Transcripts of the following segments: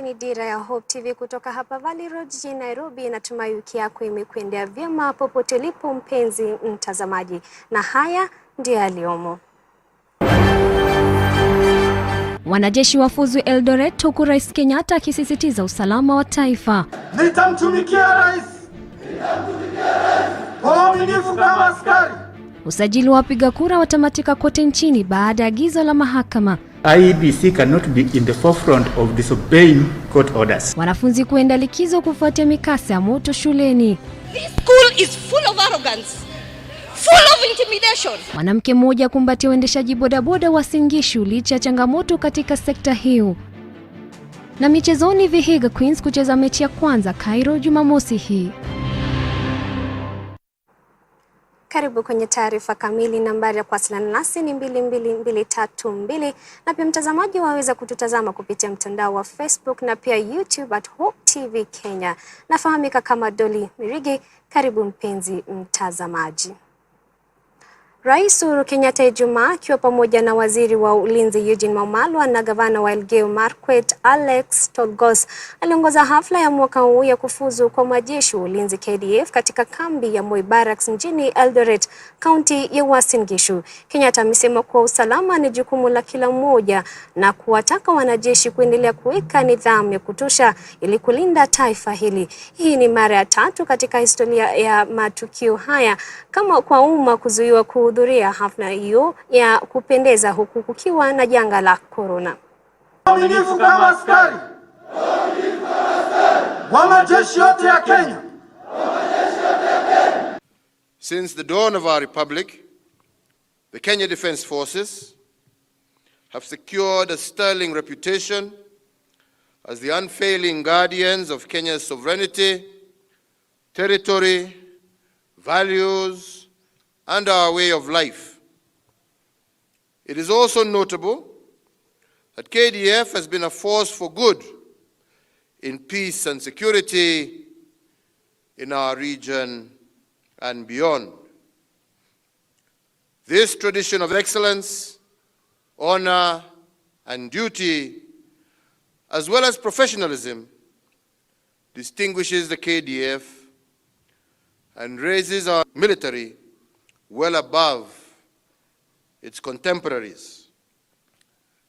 ni Dira Ya Hope Tv kutoka hapa Valley Road jijini Nairobi. Natumai wiki yako imekwendea vyema popote ulipo mpenzi mtazamaji, na haya ndiyo yaliyomo. Wanajeshi wafuzu Eldoret, huku Rais Kenyatta akisisitiza usalama wa taifa. Nitamtumikia rais kwa uaminifu kama askari. Usajili wa wapiga kura watamatika kote nchini baada ya agizo la mahakama. IEBC cannot be in the forefront of disobeying court orders. Wanafunzi kuenda likizo kufuatia mikasa ya moto shuleni. This school is full of arrogance, full of intimidation. Mwanamke mmoja kumbatia uendeshaji bodaboda wa Singishu licha ya changamoto katika sekta hiyo. Na michezoni, Vihiga Queens kucheza mechi ya kwanza Cairo Jumamosi hii. Karibu kwenye taarifa kamili. Nambari ya kuwasiliana nasi ni 22232, na pia mtazamaji waweza kututazama kupitia mtandao wa Facebook na pia YouTube at Hope TV Kenya. Nafahamika kama Dolly Mwirigi. Karibu mpenzi mtazamaji. Rais Uhuru Kenyatta Ijumaa akiwa pamoja na waziri wa ulinzi Eugene Wamalwa na gavana wa Elgeyo Marakwet Alex Tolgos aliongoza hafla ya mwaka huu ya kufuzu kwa majeshi wa ulinzi KDF katika kambi ya Moi Barracks mjini Eldoret, kaunti ya Uasin Gishu. Kenyatta amesema kuwa usalama ni jukumu la kila mmoja na kuwataka wanajeshi kuendelea kuweka nidhamu ya kutosha ili kulinda taifa hili. Hii ni mara ya 3 katika historia ya matukio haya kama kwa umma kuzuiwa kuhudhuria hafla hiyo ya kupendeza huku kukiwa na janga la corona. Uaminifu kama askari wa majeshi yote ya Kenya. Since the dawn of our republic, the Kenya Defence Forces have secured a sterling reputation as the unfailing guardians of Kenya's sovereignty, territory, values, and our way of life. It is also notable that KDF has been a force for good in peace and security in our region and beyond. This tradition of excellence, honor, and duty, as well as professionalism, distinguishes the KDF and raises our military well above its contemporaries.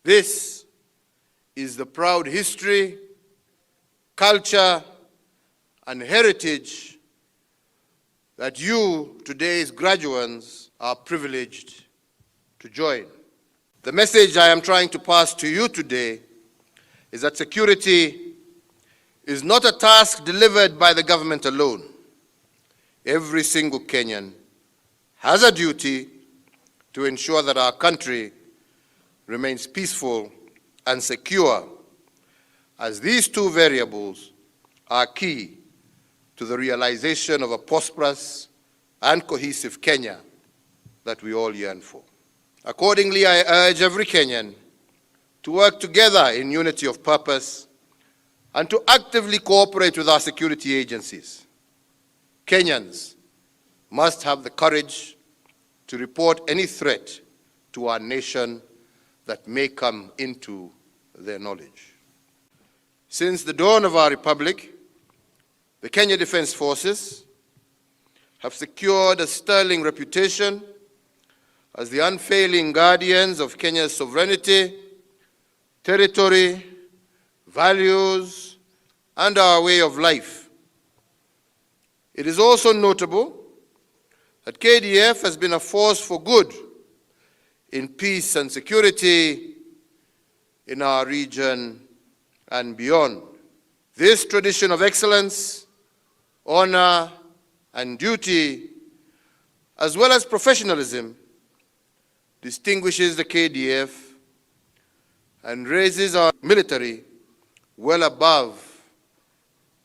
This is the proud history, culture, and heritage that you, today's graduates, are privileged to join. The message I am trying to pass to you today is that security is not a task delivered by the government alone. Every single Kenyan has a duty to ensure that our country remains peaceful and secure, as these two variables are key to the realization of a prosperous and cohesive Kenya that we all yearn for. Accordingly, I urge every Kenyan to work together in unity of purpose and to actively cooperate with our security agencies. Kenyans must have the courage to report any threat to our nation that may come into their knowledge. Since the dawn of our republic, the Kenya Defence Forces have secured a sterling reputation as the unfailing guardians of Kenya's sovereignty, territory, values, and our way of life. It is also notable that KDF has been a force for good in peace and security in our region and beyond. This tradition of excellence, honor, and duty, as well as professionalism, distinguishes the KDF and raises our military well above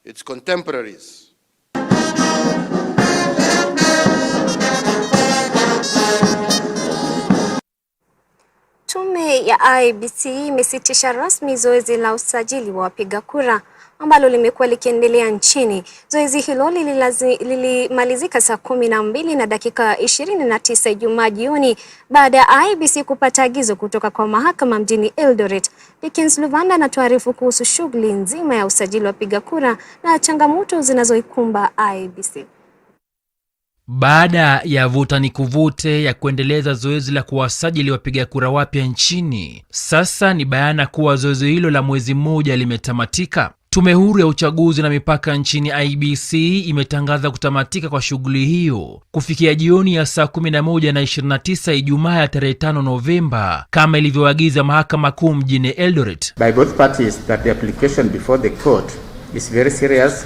its contemporaries. Tume ya IEBC imesitisha rasmi zoezi la usajili wa wapiga kura. ambalo limekuwa likiendelea nchini. Zoezi hilo lilimalizika saa 12 na dakika 29 Ijumaa jioni baada ya IEBC kupata agizo kutoka kwa mahakama mjini Eldoret. Dickens Luvanda anatuarifu kuhusu shughuli nzima ya usajili wa wapiga kura na changamoto zinazoikumba IEBC. Baada ya vuta ni kuvute ya kuendeleza zoezi la kuwasajili wapiga kura wapya nchini, sasa ni bayana kuwa zoezi hilo la mwezi mmoja limetamatika. Tume huru ya uchaguzi na mipaka nchini IEBC imetangaza kutamatika kwa shughuli hiyo kufikia jioni ya saa 11:29 Ijumaa ya tarehe 5 Novemba kama ilivyoagiza mahakama kuu mjini Eldoret. By both parties that the application before the court is very serious,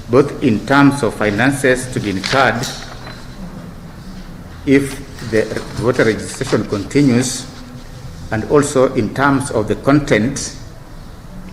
both in terms of finances to be incurred if the voter registration continues, and also in terms of the content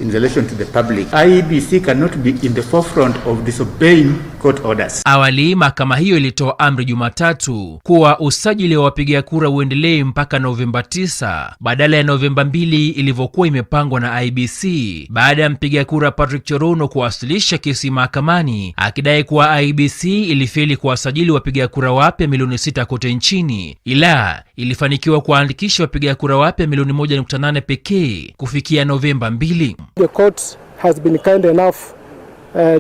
in relation to the public. IEBC cannot be in the forefront of disobeying court orders. Awali mahakama hiyo ilitoa amri Jumatatu kuwa usajili wa wapiga kura uendelee mpaka Novemba 9 badala ya Novemba 2 ilivyokuwa imepangwa na IEBC, baada ya mpiga kura Patrick Chorono kuwasilisha kesi mahakamani akidai kuwa IEBC ilifeli kuwasajili wapiga kura wapya milioni 6 kote nchini, ila ilifanikiwa kuandikisha wapiga kura wapya milioni 1.8 pekee kufikia Novemba 2. The court has been kind enough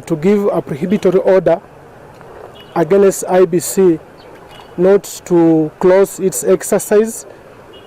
to give a prohibitory order against IEBC not to close its exercise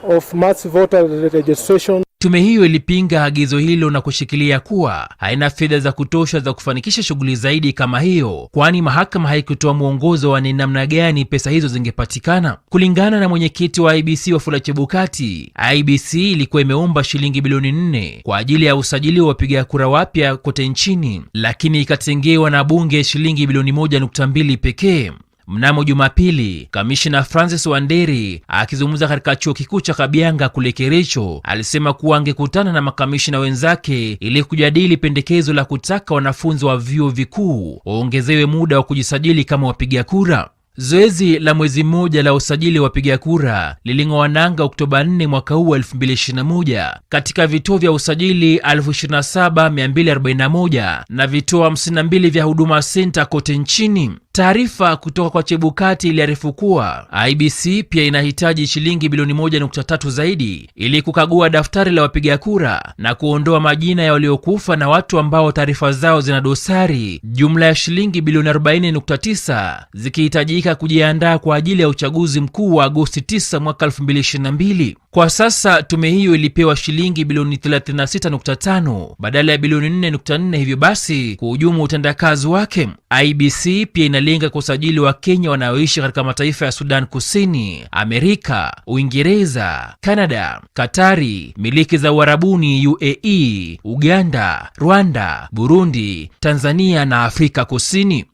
of mass voter registration. Tume hiyo ilipinga agizo hilo na kushikilia kuwa haina fedha za kutosha za kufanikisha shughuli zaidi kama hiyo, kwani mahakama haikutoa mwongozo wa ni namna gani pesa hizo zingepatikana. Kulingana na mwenyekiti wa IEBC Wafula Chebukati, IEBC ilikuwa imeomba shilingi bilioni 4 kwa ajili ya usajili wa wapiga kura wapya kote nchini, lakini ikatengewa na bunge shilingi bilioni 1.2 pekee. Mnamo Jumapili, Kamishna Francis Wanderi akizungumza katika chuo kikuu cha Kabianga kule Kericho alisema kuwa angekutana na makamishna wenzake ili kujadili pendekezo la kutaka wanafunzi wa vyuo vikuu waongezewe muda wa kujisajili kama wapiga kura. Zoezi la mwezi mmoja la usajili wa wapiga kura liling'oa nanga Oktoba 4 mwaka huu 2021 katika vituo vya usajili 27,241 na vituo 52 vya Huduma Center kote nchini. Taarifa kutoka kwa Chebukati iliarifu kuwa IEBC pia inahitaji shilingi bilioni 1.3 zaidi ili kukagua daftari la wapiga kura na kuondoa majina ya waliokufa na watu ambao taarifa zao zina dosari, jumla ya shilingi bilioni 40.9 zikihitajika kujiandaa kwa ajili ya uchaguzi mkuu wa Agosti 9 mwaka 2022. Kwa sasa tume hiyo ilipewa shilingi bilioni 36.5 badala ya bilioni 4.4, hivyo basi kuhujumu utendakazi wake. IEBC pia inalenga kusajili wa Kenya wanaoishi katika mataifa ya Sudan Kusini, Amerika, Uingereza, Canada, Katari, miliki za Uarabuni UAE, Uganda, Rwanda, Burundi, Tanzania na Afrika Kusini.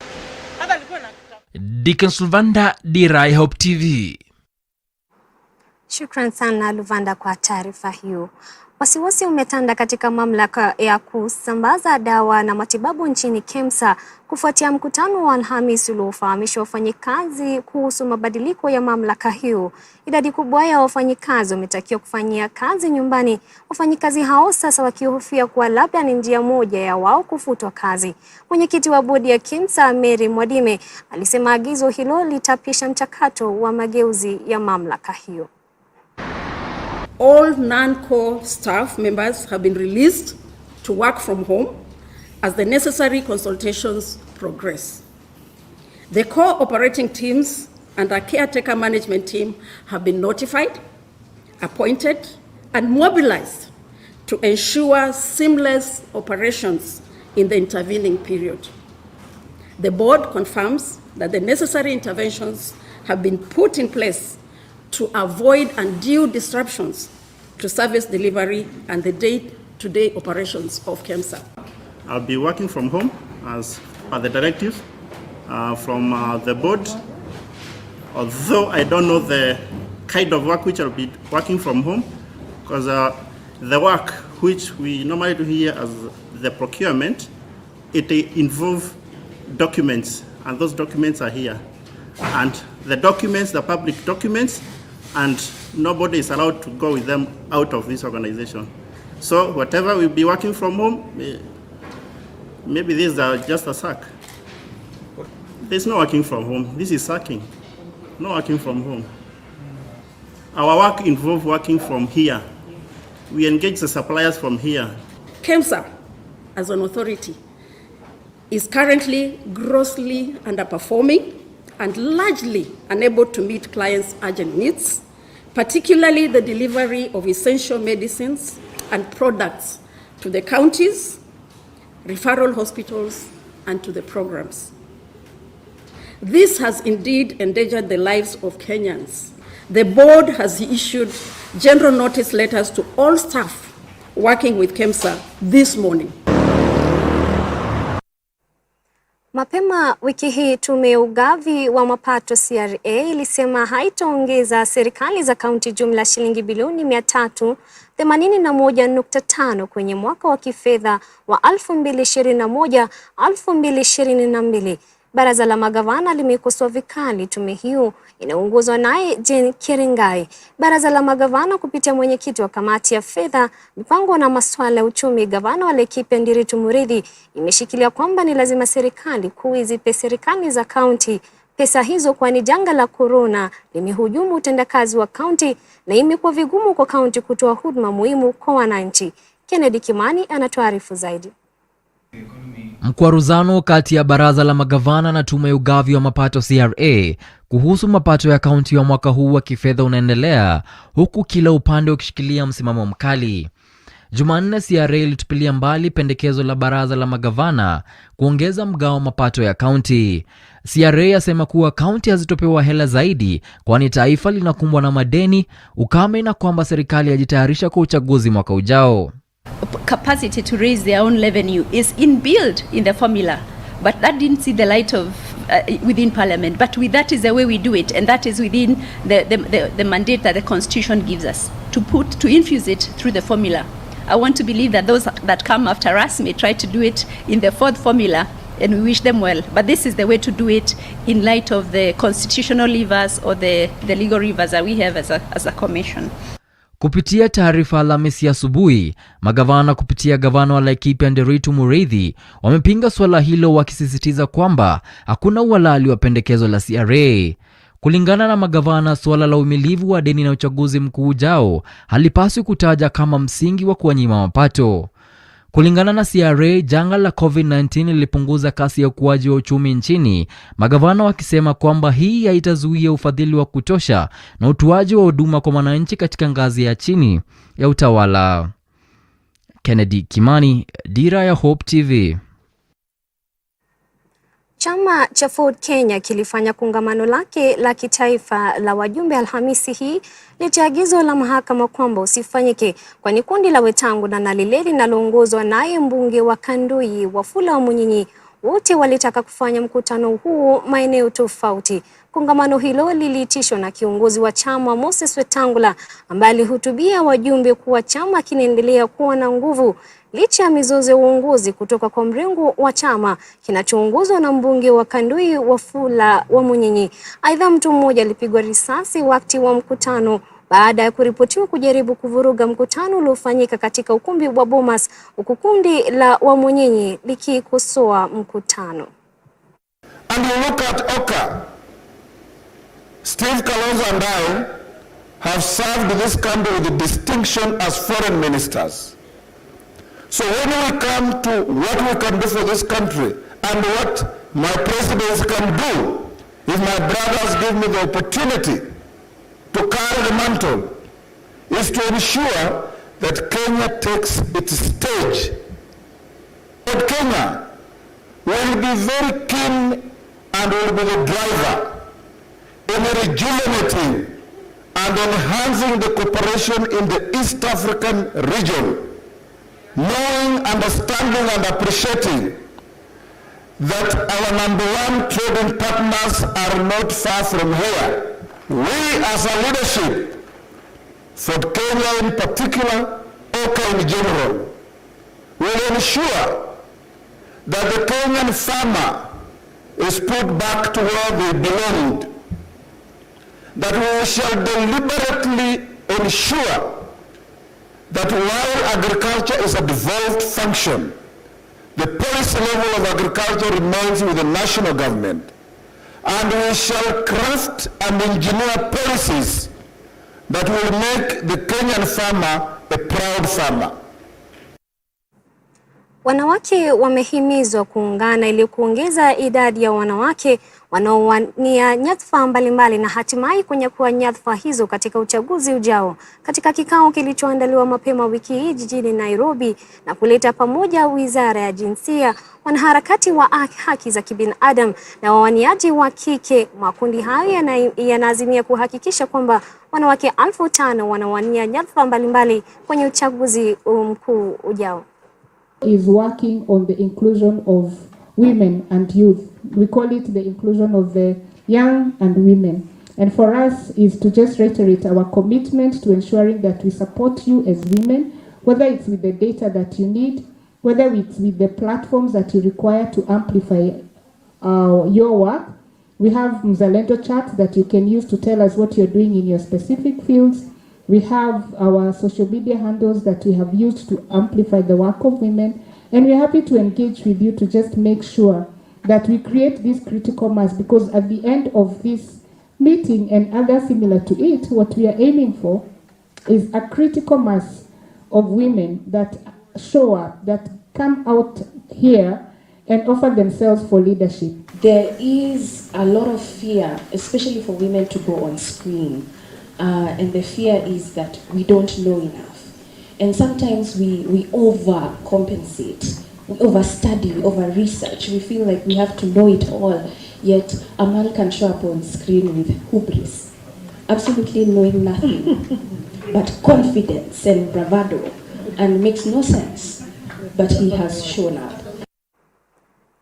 Dickens Luvanda, Dira Ya Hope TV. Shukran sana Luvanda kwa taarifa hiyo. Wasiwasi umetanda katika mamlaka ya kusambaza dawa na matibabu nchini KEMSA kufuatia mkutano wa Alhamisi uliofahamisha wafanyikazi kuhusu mabadiliko ya mamlaka hiyo. Idadi kubwa ya wafanyikazi wametakiwa kufanyia kazi nyumbani, wafanyikazi hao sasa wakihofia kuwa labda ni njia moja ya wao kufutwa kazi. Mwenyekiti wa bodi ya KEMSA Mary Mwadime alisema agizo hilo litapisha mchakato wa mageuzi ya mamlaka hiyo. All non-core staff members have been released to work from home as the necessary consultations progress. The core operating teams and our caretaker management team have been notified, appointed, and mobilized to ensure seamless operations in the intervening period. The board confirms that the necessary interventions have been put in place to avoid undue disruptions to service delivery and the day-to-day operations of KEMSA. I'll be working from home as per the directive from the board. Although I don't know the kind of work which I'll be working from home, because the work which we normally do here as the procurement, it involves documents, and those documents are here. And the documents, the public documents, and nobody is allowed to go with them out of this organization. So whatever we'll be working from home, Maybe this is just a sack. There's no working from home. This is sacking. No working from home. Our work involves working from here. We engage the suppliers from here. KEMSA, as an authority, is currently grossly underperforming and largely unable to meet clients' urgent needs, particularly the delivery of essential medicines and products to the counties, referral hospitals, and to the programs. This has indeed endangered the lives of Kenyans. The board has issued general notice letters to all staff working with KEMSA this morning. Mapema wiki hii tume ya ugavi wa mapato CRA ilisema haitaongeza serikali za kaunti jumla shilingi bilioni 381.5 kwenye mwaka wa kifedha wa 2021-2022. Baraza la magavana limekosoa vikali tume hiyo inaongozwa naye Jane Kiringai. Baraza la magavana kupitia mwenyekiti wa kamati ya fedha, mipango na masuala ya uchumi, gavana wa Laikipia Dira Mwirigi, imeshikilia kwamba ni lazima serikali kuizipe serikali za kaunti pesa hizo, kwani janga la corona limehujumu utendakazi wa kaunti na imekuwa vigumu kwa kaunti kutoa huduma muhimu kwa wananchi. Kennedy Kimani anatuarifu zaidi. Mkwaruzano kati ya baraza la magavana na tume ya ugavi wa mapato CRA kuhusu mapato ya kaunti ya mwaka huu wa kifedha unaendelea, huku kila upande ukishikilia msimamo mkali. Jumanne CRA ilitupilia mbali pendekezo la baraza la magavana kuongeza mgao wa mapato ya kaunti. CRA yasema kuwa kaunti hazitopewa hela zaidi kwani taifa linakumbwa na madeni, ukame na kwamba serikali yajitayarisha kwa uchaguzi mwaka ujao. Capacity to raise their own revenue is inbuilt in the formula, but that didn't see the light of within Parliament. But with that is the way we do it, and that is within the mandate that the Constitution gives us to infuse it through the formula. I want to believe that those that come after us may try to do it in the fourth formula, and we wish them well. But this is the way to do it in light of the constitutional levers or the legal levers that we have as a commission. Kupitia taarifa Alhamisi asubuhi, magavana kupitia gavana wa Laikipia Dira Mwirigi wamepinga swala hilo, wakisisitiza kwamba hakuna uhalali wa pendekezo la CRA. Kulingana na magavana, swala la umilivu wa deni na uchaguzi mkuu ujao halipaswi kutaja kama msingi wa kuwanyima mapato. Kulingana na CRA, janga la COVID-19 lilipunguza kasi ya ukuaji wa uchumi nchini, magavana wakisema kwamba hii haitazuia ufadhili wa kutosha na utoaji wa huduma kwa wananchi katika ngazi ya chini ya utawala. Kennedy Kimani, Dira Ya Hope TV. Chama cha Ford Kenya kilifanya kongamano lake la kitaifa la wajumbe Alhamisi hii licha agizo la mahakama kwamba usifanyike, kwani kundi la Wetangu na Nalile linaloongozwa naye mbunge wa Kandui Wafula wa Munyinyi wote walitaka kufanya mkutano huu maeneo tofauti. Kongamano hilo liliitishwa na kiongozi wa chama Moses Wetangula, ambaye alihutubia wajumbe kuwa chama kinaendelea kuwa na nguvu licha ya mizozo ya uongozi kutoka kwa mrengo wa chama kinachoongozwa na mbunge wa Kandui Wafula wa Munyinyi. Aidha, mtu mmoja alipigwa risasi wakati wa mkutano baada ya kuripotiwa kujaribu kuvuruga mkutano uliofanyika katika ukumbi wa Bomas, huku kundi la Wamunyinyi likikosoa mkutano. And you look at Oka, Steve Kalonzo and I have served this country with distinction as foreign ministers. So when we come to what we can do for this country and what my presidents can do, if my brothers give me the opportunity to carry the mantle, is to ensure that Kenya takes its stage. But Kenya will be very keen and will be the driver in rejuvenating and enhancing the cooperation in the East African region, knowing, understanding and appreciating that our #1 trading partners are not far from here. We as a leadership, for Kenya in particular, Oka in general, will ensure that the Kenyan farmer is put back to where they belonged, that we shall deliberately ensure that while agriculture is a devolved function, the policy level of agriculture remains with the national government, and we shall craft and engineer policies that will make the Kenyan farmer a proud farmer. Wanawake wamehimizwa kuungana ili kuongeza idadi ya wanawake wanaowania nyadhifa mbalimbali na hatimaye kunyakua nyadhifa hizo katika uchaguzi ujao. Katika kikao kilichoandaliwa mapema wiki hii jijini Nairobi na kuleta pamoja Wizara ya Jinsia, wanaharakati wa haki za kibinadamu na wawaniaji wa kike, makundi hayo yanaazimia kuhakikisha kwamba wanawake 5,000 wanawania nyadhifa mbalimbali kwenye uchaguzi mkuu ujao. Is working on the inclusion of women and youth. We call it the inclusion of the young and women. And for us is to just reiterate our commitment to ensuring that we support you as women, whether it's with the data that you need, whether it's with the platforms that you require to amplify your work. We have Mzalendo chats that you can use to tell us what you're doing in your specific fields. We have our social media handles that we have used to amplify the work of women. And we're happy to engage with you to just make sure that we create this critical mass, because at the end of this meeting and others similar to it, what we are aiming for is a critical mass of women that show up, that come out here and offer themselves for leadership. There is a lot of fear, especially for women, to go on screen. And the fear is that we don't know enough. And sometimes we overcompensate, we overstudy, we over-research. We feel like we have to know it all. Yet a man can show up on screen with hubris, absolutely knowing nothing, but confidence and bravado, and makes no sense. But he has shown up.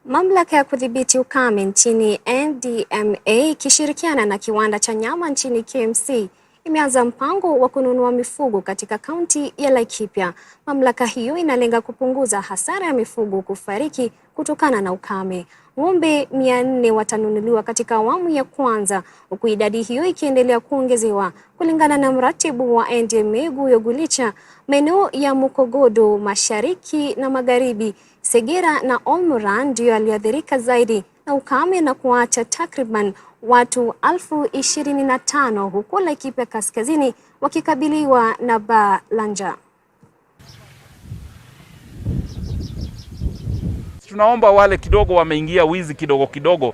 Mamlaka ya kudhibiti ukame nchini NDMA ikishirikiana na kiwanda cha nyama nchini KMC imeanza mpango wa kununua mifugo katika kaunti ya Laikipia. Mamlaka hiyo inalenga kupunguza hasara ya mifugo kufariki kutokana na ukame. Ng'ombe 400 watanunuliwa katika awamu ya kwanza, huku idadi hiyo ikiendelea kuongezewa. Kulingana na mratibu wa NDMA Guyo Gulicha, maeneo ya Mukogodo Mashariki na Magharibi, Segera na Olmoran ndio yaliathirika zaidi na ukame na kuacha takriban watu 25,000 huko Laikipia Kaskazini wakikabiliwa na baa la njaa. Tunaomba wale kidogo wameingia wizi kidogo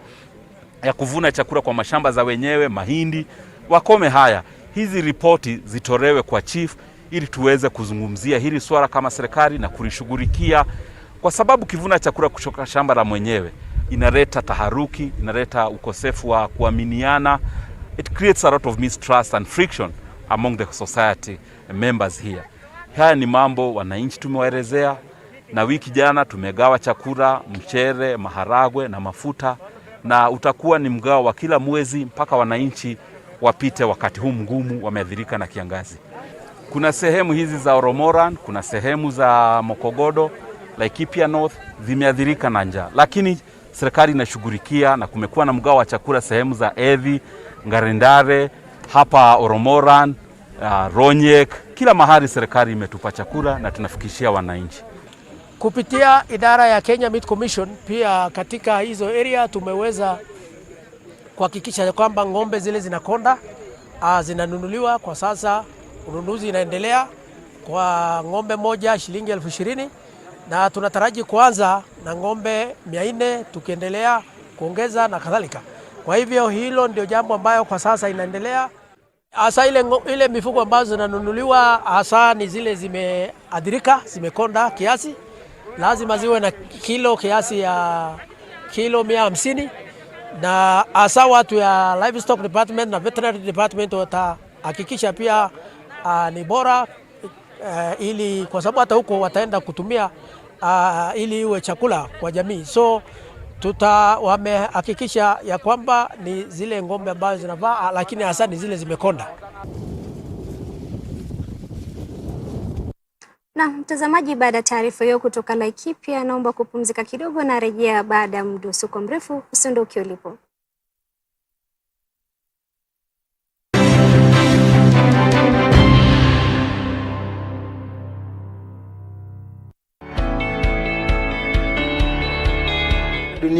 ya kuvuna chakula kwa mashamba za wenyewe, mahindi, wakome haya. Hizi ripoti zitolewe kwa chief ili tuweze kuzungumzia hili swala kama serikali na kulishughulikia, kwa sababu kivuna chakula kutoka shamba la mwenyewe inaleta taharuki, inaleta ukosefu wa kuaminiana. It creates a lot of mistrust and friction among the society members here. Haya ni mambo wananchi tumewaelezea, na wiki jana tumegawa chakula, mchere, maharagwe na mafuta, na utakuwa ni mgao wa kila mwezi mpaka wananchi wapite wakati huu mgumu wameathirika na kiangazi. Kuna sehemu hizi za Oromoran, kuna sehemu za Mokogodo, Laikipia North zimeathirika na njaa, lakini serikali inashughulikia na kumekuwa na mgao wa chakula sehemu za Evi, Ngarendare, hapa Oromoran, Ronyek, kila mahali serikali imetupa chakula na tunafikishia wananchi. Kupitia idara ya Kenya Meat Commission pia katika hizo area tumeweza kuhakikisha kwamba ng'ombe zile zinakonda zinanunuliwa. Kwa sasa ununuzi inaendelea kwa ng'ombe moja shilingi 20,000 na tunataraji kuanza na ng'ombe 400 tukiendelea kuongeza na kadhalika. Kwa hivyo hilo ndio jambo ambayo kwa sasa inaendelea. Hasa ile mifugo ambazo zinanunuliwa hasa ni zile zimeadhirika, zimekonda kiasi, lazima ziwe na kilo kiasi ya kilo 150, na hasa watu ya livestock department na veterinary department watahakikisha pia ni bora ili kwa sababu hata huko wataenda kutumia ili iwe chakula kwa jamii. So wamehakikisha ya kwamba ni zile ng'ombe ambazo zinavaa, lakini hasa ni zile zimekonda. Na mtazamaji, baada ya taarifa hiyo kutoka Laikipia, naomba kupumzika kidogo na rejea baada ya mdusuko mrefu. Usiondoke ulipo.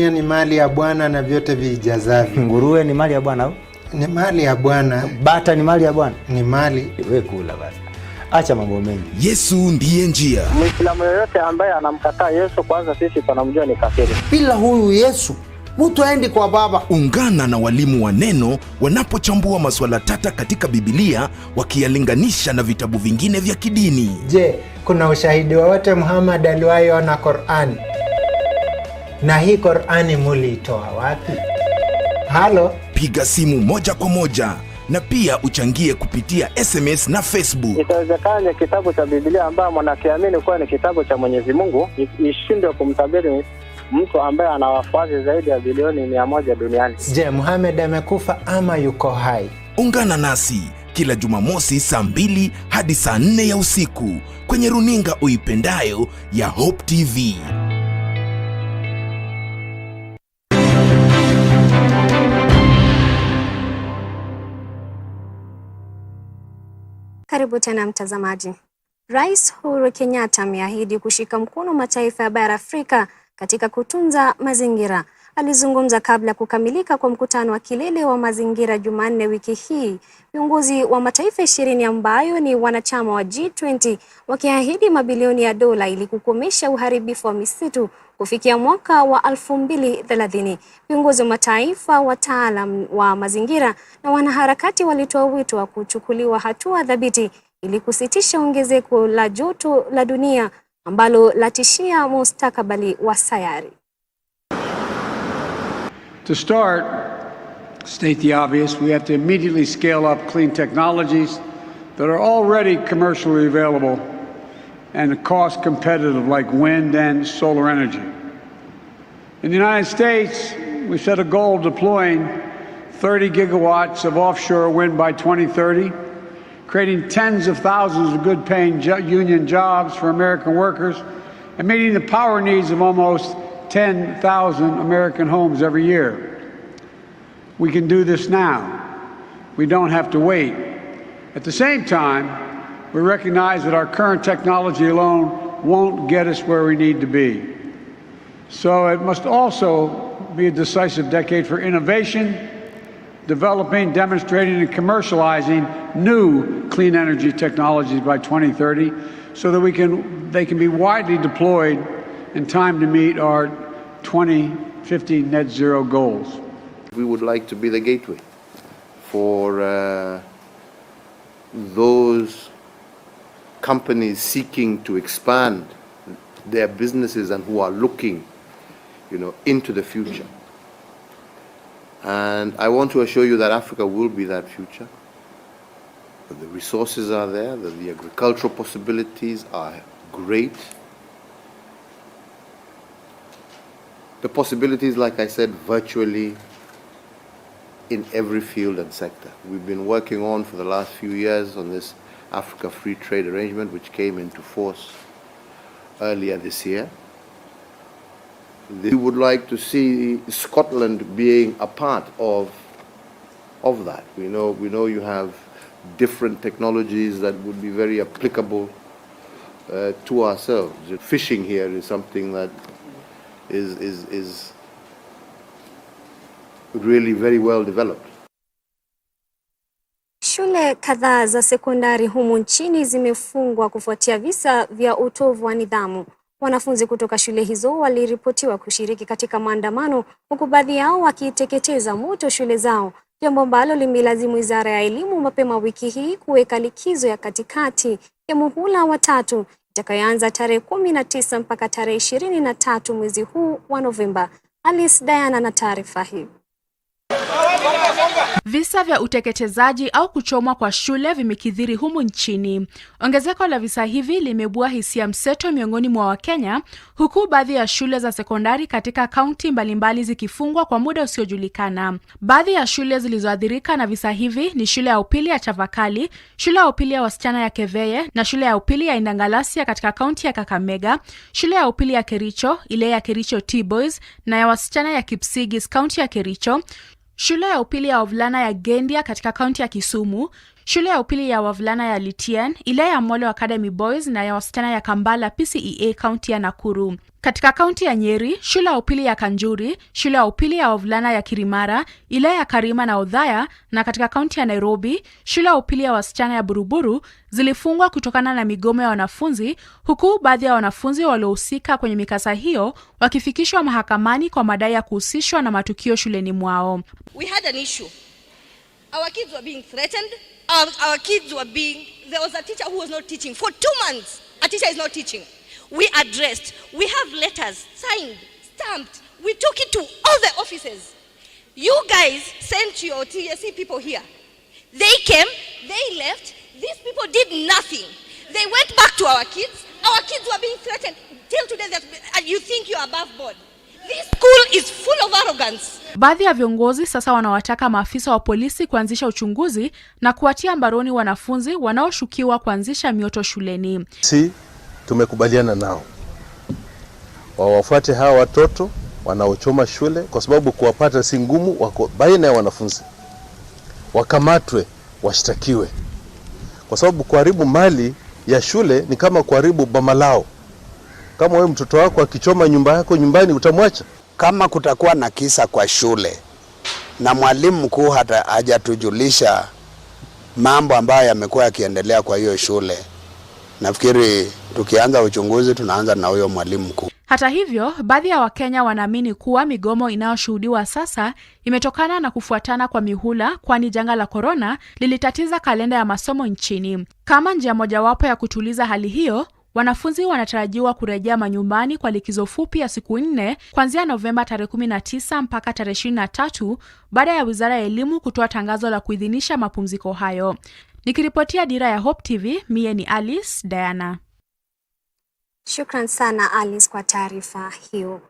Dunia ni mali ya Bwana na vyote vijazavyo. Nguruwe ni mali ya Bwana au? Ni mali ya Bwana. Bata ni mali ya Bwana? Ni mali. Wewe kula basi. Acha mambo mengi. Yesu ndiye njia. Muislamu yoyote ambaye anamkataa Yesu, kwanza sisi tunamjua ni kafiri. Bila huyu Yesu, mtu aendi kwa Baba. Ungana na walimu wa neno wanapochambua masuala tata katika Biblia, wakiyalinganisha na vitabu vingine vya kidini. Je, kuna ushahidi wowote Muhammad aliwahi na Qur'ani? Na hii Qur'ani muliitoa wapi? Halo? Piga simu moja kwa moja na pia uchangie kupitia SMS na Facebook. Itawezekana kitabu cha Biblia ambaye mwanakiamini kuwa ni kitabu cha Mwenyezi Mungu ishindwe kumtabiri mtu ambaye ana wafuasi zaidi ya bilioni 100 duniani? Je, Muhammad amekufa ama yuko hai? Ungana nasi kila Jumamosi saa 2 hadi saa 4 ya usiku kwenye runinga uipendayo ya Hope TV. Karibu tena mtazamaji. Rais Uhuru Kenyatta ameahidi kushika mkono mataifa ya bara Afrika katika kutunza mazingira. Alizungumza kabla ya kukamilika kwa mkutano wa kilele wa mazingira Jumanne wiki hii. Viongozi wa mataifa 20 ambayo ni wanachama wa G20 wakiahidi mabilioni ya dola ili kukomesha uharibifu wa misitu kufikia mwaka wa 2030. Viongozi wa mataifa, wataalam wa mazingira na wanaharakati walitoa wito wa kuchukuliwa hatua dhabiti ili kusitisha ongezeko la joto la dunia ambalo latishia mustakabali wa sayari. To start, state the obvious, we have to immediately scale up clean technologies that are already commercially available and cost competitive, like wind and solar energy. In the United States, we set a goal of deploying 30 gigawatts of offshore wind by 2030, creating tens of thousands of good-paying union jobs for American workers, and meeting the power needs of almost 10,000 American homes every year. We can do this now. We don't have to wait. At the same time, we recognize that our current technology alone won't get us where we need to be. So it must also be a decisive decade for innovation, developing, demonstrating, and commercializing new clean energy technologies by 2030 so that they can be widely deployed in time to meet our 2050 net zero goals. We would like to be the gateway for those companies seeking to expand their businesses and who are looking, into the future. And I want to assure you that Africa will be that future. That the resources are there, that the agricultural possibilities are great. The possibilities, like I said, virtually in every field and sector. We've been working on for the last few years on this Africa Free Trade Arrangement, which came into force earlier this year. We would like to see Scotland being a part of that. We know you have different technologies that would be very applicable to ourselves. Fishing here is something that is really very well developed. Shule kadhaa za sekondari humu nchini zimefungwa kufuatia visa vya utovu wa nidhamu. Wanafunzi kutoka shule hizo waliripotiwa kushiriki katika maandamano, huku baadhi yao wakiteketeza moto shule zao, jambo ambalo limelazimu Wizara ya Elimu mapema wiki hii kuweka likizo ya katikati ya muhula wa 3 itakayoanza tarehe 19 mpaka tarehe 23 mwezi huu wa Novemba. Alice Diana na taarifa hii. Visa vya uteketezaji au kuchomwa kwa shule vimekithiri humu nchini. Ongezeko la visa hivi limebua hisia mseto miongoni mwa Wakenya, huku baadhi ya shule za sekondari katika kaunti mbalimbali zikifungwa kwa muda usiojulikana. Baadhi ya shule zilizoathirika na visa hivi ni shule ya upili ya Chavakali, shule ya upili ya wasichana ya Keveye na shule ya upili ya Indangalasia katika kaunti ya Kakamega, shule ya upili ya Kericho, ile ya Kericho T-Boys na ya wasichana ya Kipsigis kaunti ya Kericho, shule ya upili ya wavulana ya Gendia katika kaunti ya Kisumu, shule ya upili ya wavulana ya Litien, ile ya Molo Academy Boys na ya wasichana ya Kambala PCEA kaunti ya Nakuru. Katika kaunti ya Nyeri, shule ya upili ya Kanjuri, shule ya upili ya wavulana ya Kirimara, ile ya Karima na Odhaya, na katika kaunti ya Nairobi, shule ya upili ya wasichana ya Buruburu zilifungwa kutokana na migomo ya wanafunzi, huku baadhi ya wanafunzi waliohusika kwenye mikasa hiyo wakifikishwa mahakamani kwa madai ya kuhusishwa na matukio shuleni mwao. We had an issue. Our kids were being threatened. Our kids were being... There was a teacher who was not teaching. For 2 months, a teacher is not teaching. We addressed. We have letters signed, stamped. We took it to all the offices. You guys sent your TSC people here. They came, they left. These people did nothing. They went back to our kids. Our kids were being threatened. Till today, that you think you're above board. This school is full of arrogance. Baadhi ya viongozi sasa wanawataka maafisa wa polisi kuanzisha uchunguzi na kuwatia mbaroni wanafunzi wanaoshukiwa kuanzisha mioto shuleni. Tumekubaliana nao wawafuate hawa watoto wanaochoma shule, kwa sababu kuwapata si ngumu, wako baina ya wanafunzi. Wakamatwe, washtakiwe, kwa sababu kuharibu mali ya shule ni kama kuharibu boma lao. Kama wewe mtoto wako akichoma nyumba yako nyumbani, utamwacha? Kama kutakuwa na kisa kwa shule na mwalimu mkuu hata hajatujulisha mambo ambayo yamekuwa yakiendelea kwa hiyo shule, nafikiri tukianza uchunguzi tunaanza na huyo mwalimu mkuu. Hata hivyo, baadhi ya Wakenya wanaamini kuwa migomo inayoshuhudiwa sasa imetokana na kufuatana kwa mihula, kwani janga la corona lilitatiza kalenda ya masomo nchini. Kama njia mojawapo ya kutuliza hali hiyo, wanafunzi wanatarajiwa kurejea manyumbani kwa likizo fupi ya siku 4 kuanzia Novemba tarehe 19 mpaka tarehe 23 baada ya Wizara ya Elimu kutoa tangazo la kuidhinisha mapumziko hayo. Nikiripotia Dira ya Hope TV, mie ni Alice Diana. Shukran sana Alice kwa taarifa hiyo.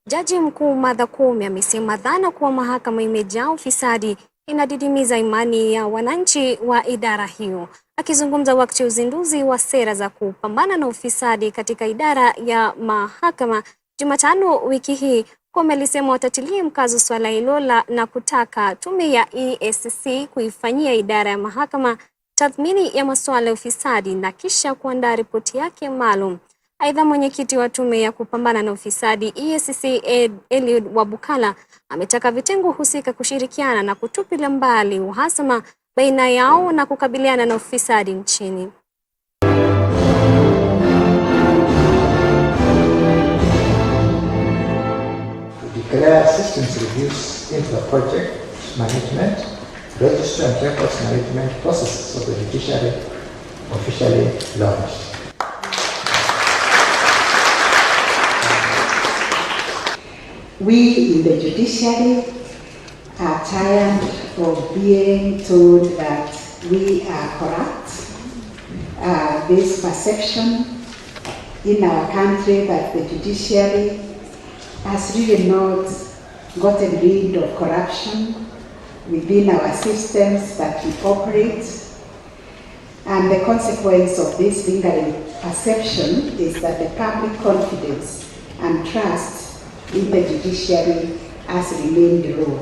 Jaji Mkuu Martha Koome amesema dhana kuwa mahakama imejaa ufisadi inadidimiza imani ya wananchi wa idara hiyo. Akizungumza wakati uzinduzi wa sera za kupambana na ufisadi katika idara ya mahakama Jumatano wiki hii, Koome alisema watatilia mkazo swala hilo na kutaka tume ya EACC kuifanyia idara ya mahakama tathmini ya masuala ya ufisadi na kisha kuandaa ripoti yake maalum. Aidha, mwenyekiti wa tume ya kupambana na ufisadi EACC Eliud Wabukala ametaka vitengo husika kushirikiana na kutupilia mbali uhasama baina yao na kukabiliana na ufisadi nchini. Declare systems reviews into the project management, register and records management processes of the judiciary officially launched. We in the judiciary are tired of being told that we are corrupt. This perception in our country that the judiciary has really not gotten rid of corruption within our systems that we operate. And the consequence of this lingering perception is that the public confidence and trust in the judiciary has remained low.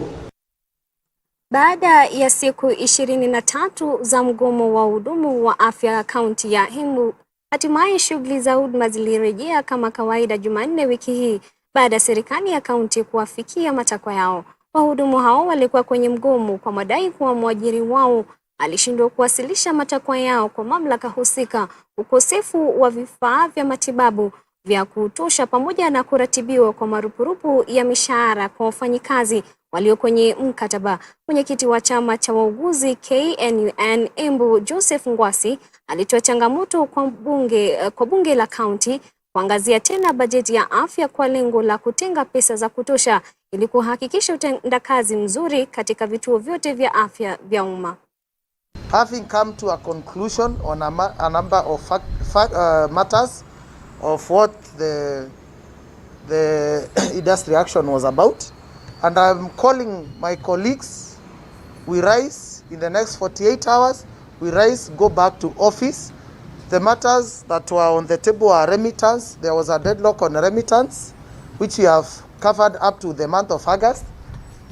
Baada ya siku 23 za mgomo wa hudumu wa afya kaunti ya Embu, hatimaye shughuli za huduma zilirejea kama kawaida Jumanne wiki hii baada ya serikali ya kaunti kuwafikia matakwa yao. Wahudumu hao walikuwa kwenye mgomo kwa madai kuwa mwajiri wao alishindwa kuwasilisha matakwa yao kwa mamlaka husika, ukosefu wa vifaa vya matibabu vya kutosha pamoja na kuratibiwa kwa marupurupu ya mishahara kwa wafanyikazi walio kwenye mkataba. Mwenyekiti wa chama cha wauguzi KNUN Embu Joseph Ngwasi alitoa changamoto kwa bunge la kaunti kuangazia tena bajeti ya afya kwa lengo la kutenga pesa za kutosha ili kuhakikisha utendakazi mzuri katika vituo vyote vya afya vya umma. Having come to a conclusion on a number of matters of what the industry action was about, and I'm calling my colleagues, we rise in the next 48 hours, we rise, go back to office. The matters that were on the table are remittance. There was a deadlock on remittance, which we have covered up to the month of August.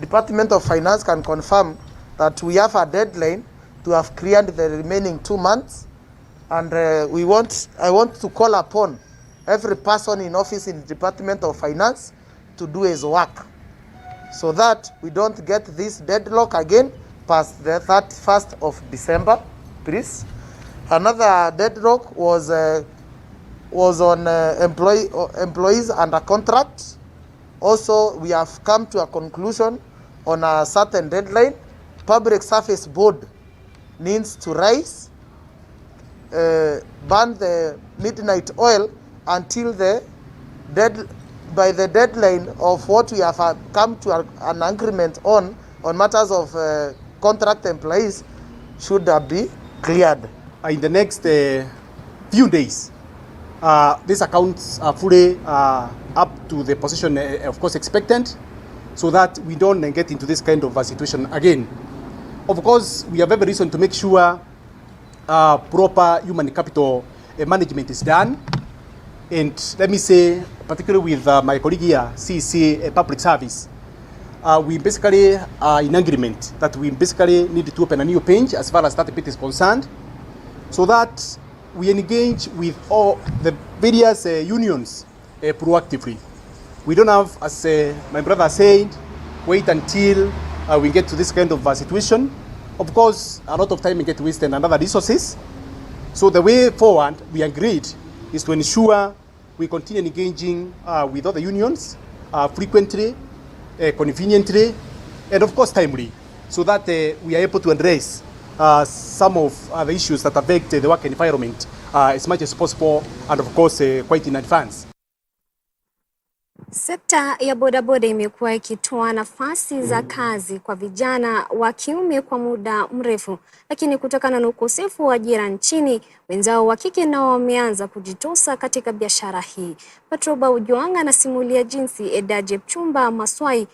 Department of Finance can confirm that we have a deadline to have cleared the remaining 2 months. And I want to call upon every person in office in the Department of Finance to do his work, so that we don't get this deadlock again past the 31st of December, please. Another deadlock was on employees under contract. Also, we have come to a conclusion on a certain deadline. Public Service Board needs to rise, ban the midnight oil until by the deadline of what we have come to an agreement on matters of contract employees should be cleared. In the next few days, these accounts are fully up to the position, of course, expectant, so that we don't get into this kind of a situation again. Of course, we have every reason to make sure proper human capital management is done. And let me say, particularly with my colleague here, CC Public Service, we basically are in agreement that we basically need to open a new page as far as that bit is concerned, so that we engage with all the various unions proactively. We don't have, as my brother said, wait until we get to this kind of situation. Of course, a lot of time we get wasted and other resources. So the way forward, we agreed, is to ensure we continue engaging with other unions frequently, conveniently, and of course timely, so that we are able to address some of the issues that affect the work environment as much as possible, and of course quite in advance. Sekta ya bodaboda imekuwa ikitoa nafasi za kazi kwa vijana wa kiume kwa muda mrefu, lakini kutokana na ukosefu wa ajira nchini, wenzao wa kike nao wameanza kujitosa katika biashara hii. Patroba Ujuanga anasimulia jinsi Eda Jepchumba Maswai,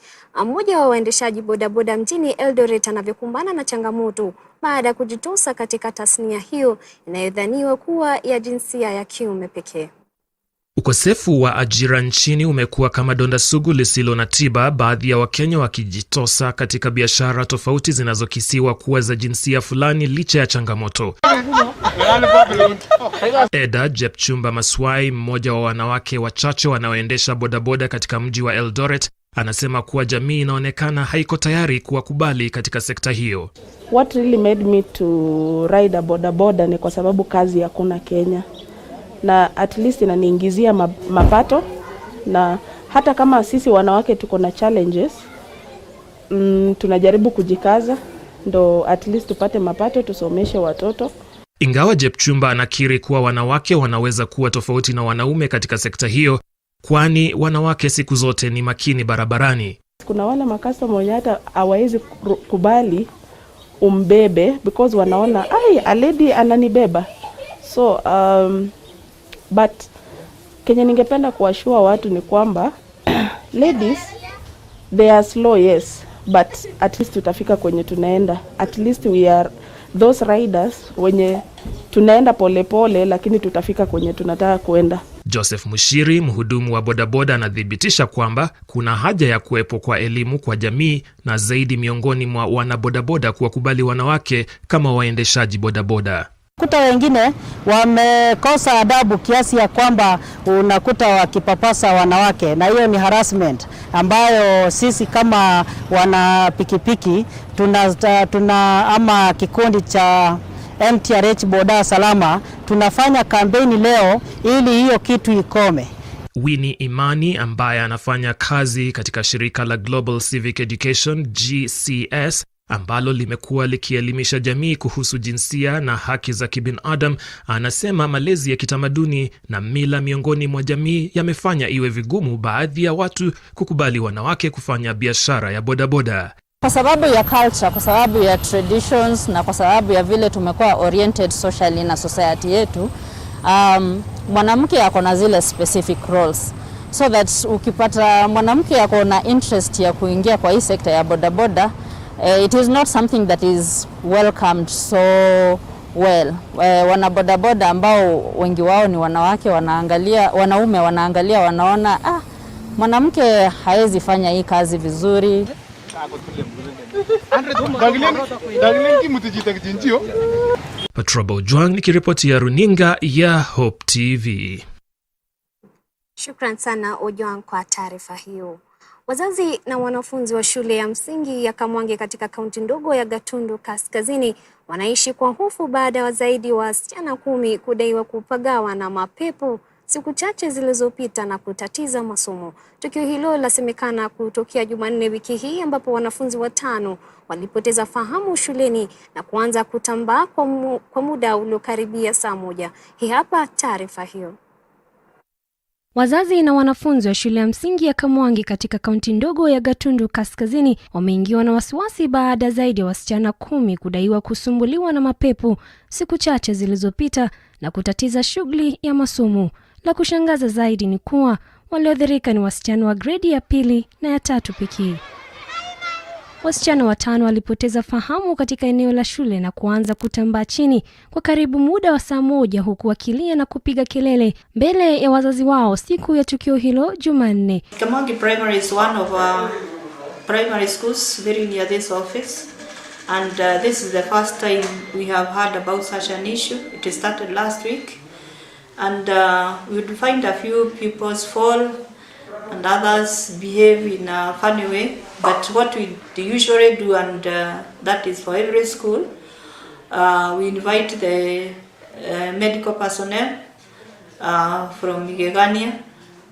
mmoja wa waendeshaji bodaboda mjini Eldoret, anavyokumbana na changamoto baada ya kujitosa katika tasnia hiyo inayodhaniwa kuwa ya jinsia ya kiume pekee. Ukosefu wa ajira nchini umekuwa kama donda sugu lisilo na tiba, baadhi ya Wakenya wakijitosa katika biashara tofauti zinazokisiwa kuwa za jinsia fulani licha ya changamoto. Eda Jepchumba Maswai, mmoja wa wanawake wachache wanaoendesha bodaboda katika mji wa Eldoret, anasema kuwa jamii inaonekana haiko tayari kuwakubali katika sekta hiyo. What really made me to ride a bodaboda ni kwa sababu kazi hakuna Kenya, na at least inaniingizia mapato, na hata kama sisi wanawake tuko na challenges, tunajaribu kujikaza ndo at least tupate mapato, tusomeshe watoto. Ingawa Jepchumba anakiri kuwa wanawake wanaweza kuwa tofauti na wanaume katika sekta hiyo, kwani wanawake siku zote ni makini barabarani. Kuna wale makastoma wenye hata hawawezi kubali umbebe because wanaona a lady ananibeba. So but Kenya ningependa kuwashua watu ni kwamba ladies, they are slow, yes, but at least tutafika kwenye tunaenda. At least we are those riders wenye tunaenda pole pole, lakini tutafika kwenye tunataka kuenda. Joseph Mushiri, mhudumu wa bodaboda, anadhibitisha kwamba kuna haja ya kuwepo kwa elimu kwa jamii na zaidi miongoni mwa wanabodaboda kuwakubali wanawake kama waendeshaji bodaboda. Kuta wengine wamekosa adabu kiasi ya kwamba unakuta wakipapasa wanawake, na hiyo ni harassment ambayo sisi kama wana pikipiki tuna ama kikundi cha MTRH Boda Salama tunafanya kampeni leo ili hiyo kitu ikome. Winnie Imani, ambaye anafanya kazi katika shirika la Global Civic Education GCS, ambalo limekuwa likielimisha jamii kuhusu jinsia na haki za kibinadamu, anasema malezi ya kitamaduni na mila miongoni mwa jamii yamefanya iwe vigumu baadhi ya watu kukubali wanawake kufanya biashara ya bodaboda. Kwa sababu ya culture, kwa sababu ya traditions, na kwa sababu ya vile tumekuwa oriented socially na society yetu, mwanamke yako na zile specific roles. So that ukipata mwanamke yako na interest ya kuingia kwa hii sekta ya bodaboda, it is not something that is welcomed so well. Wanabodaboda ambao wengi wao ni wanawake, wanaume wanaangalia, wanaona mwanamke haezi fanya hii kazi vizuri. Patrobo Juang nikiripoti ya runinga ya Hope TV. Shukran sana Ojwang kwa taarifa hiyo. Wazazi na wanafunzi wa shule ya msingi ya Kamwange katika kaunti ndogo ya Gatundu Kaskazini wanaishi kwa hofu baada ya zaidi wa wasichana 10 kudaiwa kupagawa na mapepo siku chache zilizopita na kutatiza masomo. Tukio hilo lasemekana kutokea Jumanne wiki hii ambapo wanafunzi 5 walipoteza fahamu shuleni na kuanza kutambaa kwa muda uliokaribia saa 1. Hii hapa taarifa hiyo. Wazazi na wanafunzi wa shule ya msingi ya Kamwange katika kaunti ndogo ya Gatundu Kaskazini wameingiwa na wasiwasi baada zaidi ya wasichana 10 kudaiwa kusumbuliwa na mapepo siku chache zilizopita na kutatiza shughuli ya masomo. La kushangaza zaidi ni kuwa walioathirika ni wasichana wa gredi ya 2 na ya 3 pekee. Wasichana 5 walipoteza fahamu katika eneo la shule na kuanza kutambaa chini kwa karibu muda wa saa 1 huku wakilia na kupiga kelele mbele ya wazazi wao siku ya tukio hilo Jumanne. Kamwange Primary is one of our primary schools very near this office, and this is the first time we have heard about such an issue. It started last week, and we would find a few pupils fall and others behave in a funny way. But what we usually do, and that is for every school, we invite the medical personnel from Igegania,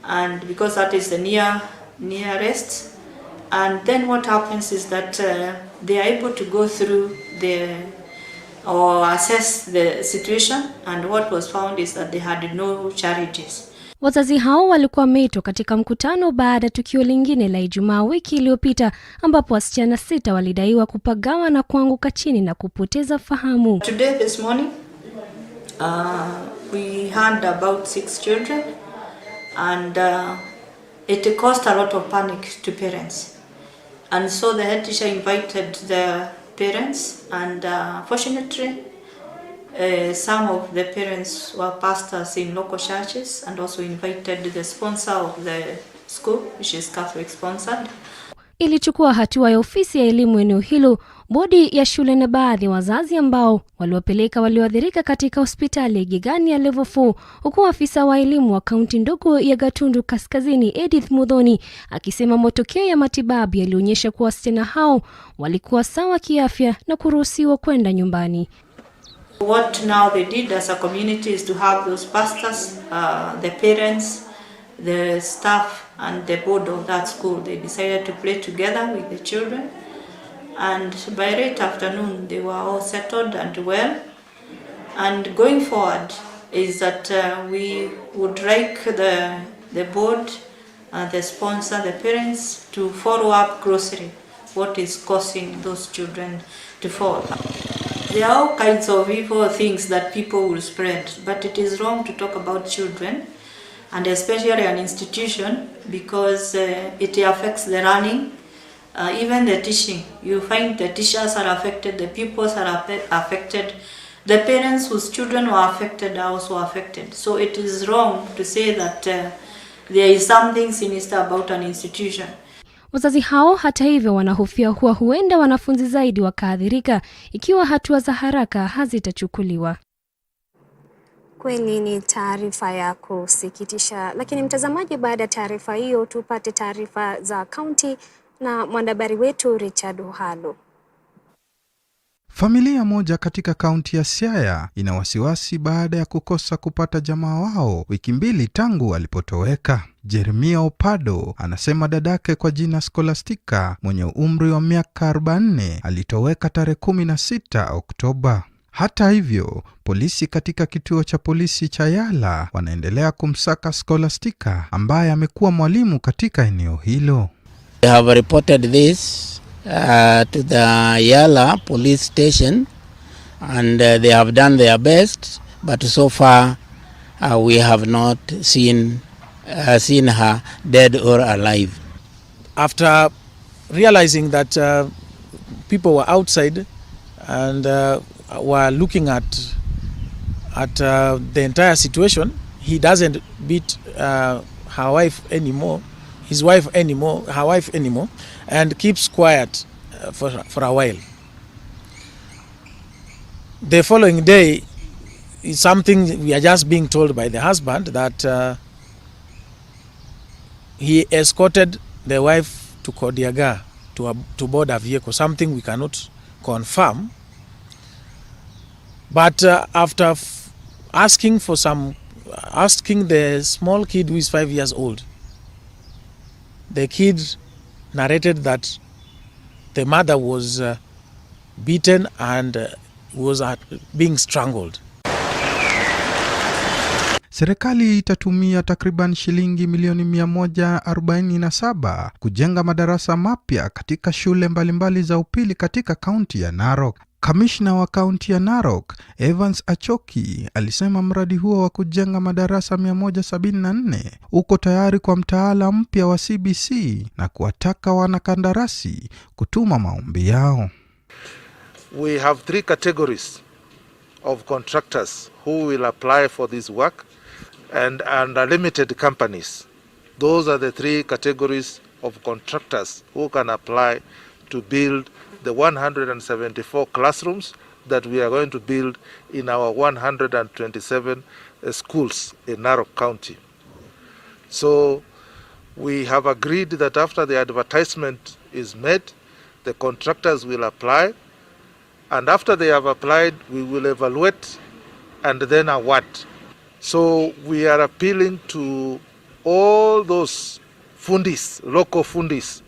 and because that is the nearest. And then what happens is that they are able to go through or assess the situation, and what was found is that they had no charges. Wazazi hao walikuwa wameitwa katika mkutano baada ya tukio lingine la Ijumaa wiki iliyopita ambapo wasichana 6 walidaiwa kupagawa na kuanguka chini na kupoteza fahamu. Today this morning we heard about 6 children, and it caused a lot of panic to parents. And so the head teacher invited the parents, and fortunately some of the parents were pastors in local churches, and also invited the sponsor of the school, which is Catholic sponsored. Ilichukua hatua ya ofisi ya elimu eneo hilo, bodi ya shule na baadhi ya wazazi ambao waliwapeleka walioathirika katika hospitali ya Igegania level 4, huku afisa wa elimu wa kaunti ndogo ya Gatundu Kaskazini Edith Mudhoni akisema matokeo ya matibabu yalionyesha kuwa wasichana hao walikuwa sawa kiafya na kuruhusiwa kwenda nyumbani. What now they did as a community is to have those pastors, the parents, the staff and the board of that school. They decided to play together with the children, and by late afternoon they were all settled and well. And going forward is that we would like the board, the sponsor, the parents to follow up closely what is causing those children to fall. There are all kinds of evil things that people will spread, but it is wrong to talk about children, and especially an institution, because it affects the learning, even the teaching. You find the teachers are affected, the pupils are affected, the parents whose children were affected are also affected. So it is wrong to say that there is something sinister about an institution. Wazazi hao hata hivyo wanahofia huenda wanafunzi zaidi wakaathirika ikiwa hatua za haraka hazitachukuliwa. Kweli ni taarifa ya kusikitisha, lakini mtazamaji, baada ya taarifa hiyo tupate taarifa za kaunti na mwanahabari wetu Richard Uhalo. Familia moja katika kaunti ya Siaya ina wasiwasi baada ya kukosa kupata jamaa wao wiki 2 tangu alipotoweka. Jeremia Opado anasema dadake kwa jina Scholastica mwenye umri wa miaka 44 alitoweka tarehe 16 Oktoba. Hata hivyo, polisi katika kituo cha polisi cha Yala wanaendelea kumsaka Scholastica ambaye amekuwa mwalimu katika eneo hilo. They have reported this to the Yala police station, and they have done their best, but so far we have not seen her dead or alive. After realizing that people were outside and were looking at the entire situation, he doesn't beat her wife anymore, and keeps quiet. for a while. The following day is something we are just being told by the husband that he escorted the wife to Kodiaga to board a vehicle, something we cannot confirm. But after asking the small kid who is 5 years old, the kid narrated that the mother was beaten and was being strangled. Serikali itatumia takriban shilingi milioni 147 kujenga madarasa mapya katika shule mbalimbali za upili katika kaunti ya Narok. Kamishna wa kaunti ya Narok, Evans Achoki, alisema mradi huo wa kujenga madarasa 174 uko tayari kwa mtaala mpya wa CBC na kuwataka wanakandarasi kutuma maombi yao. We have 3 categories of contractors who will apply for this work and limited companies. Those are the 3 categories of contractors who can apply to build the 174 classrooms that we are going to build in our 127 schools in Narok County. So we have agreed that after the advertisement is made, the contractors will apply, and after they have applied, we will evaluate and then award. So we are appealing to all those fundis, local fundis,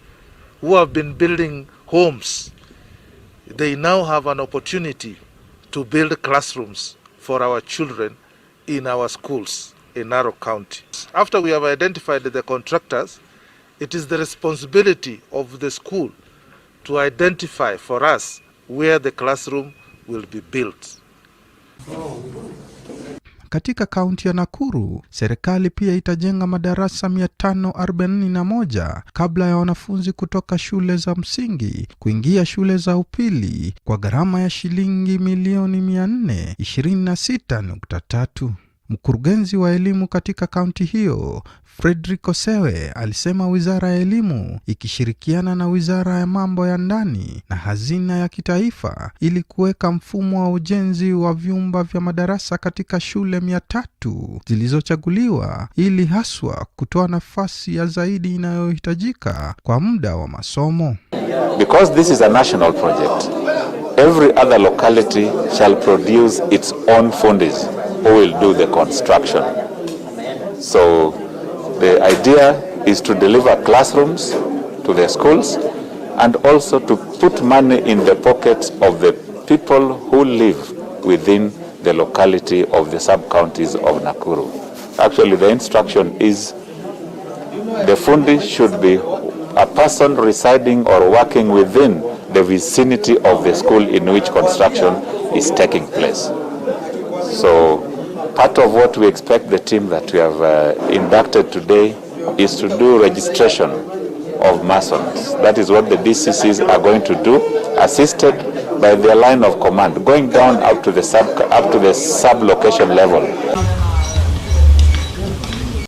who have been building homes. They now have an opportunity to build classrooms for our children in our schools in Narok County. After we have identified the contractors, it is the responsibility of the school to identify for us where the classroom will be built. Katika kaunti ya Nakuru, serikali pia itajenga madarasa 541 kabla ya wanafunzi kutoka shule za msingi kuingia shule za upili kwa gharama ya shilingi milioni 426.3. Mkurugenzi wa elimu katika kaunti hiyo, Frederick Osewe, alisema Wizara ya Elimu ikishirikiana na Wizara ya Mambo ya Ndani na Hazina ya Kitaifa ili kuweka mfumo wa ujenzi wa vyumba vya madarasa katika shule 300 zilizochaguliwa ili haswa kutoa nafasi ya zaidi inayohitajika kwa muda wa masomo. Because this is a national project, every other locality shall produce its own fundis who will do the construction. So the idea is to deliver classrooms to the schools and also to put money in the pockets of the people who live within the locality of the sub-counties of Nakuru. Actually, the instruction is the fundi should be a person residing or working within the vicinity of the school in which construction is taking place. So part of what we expect the team that we have inducted today is to do registration of masons. That is what the DCCs are going to do, assisted by their line of command, going down up to the sub-location level.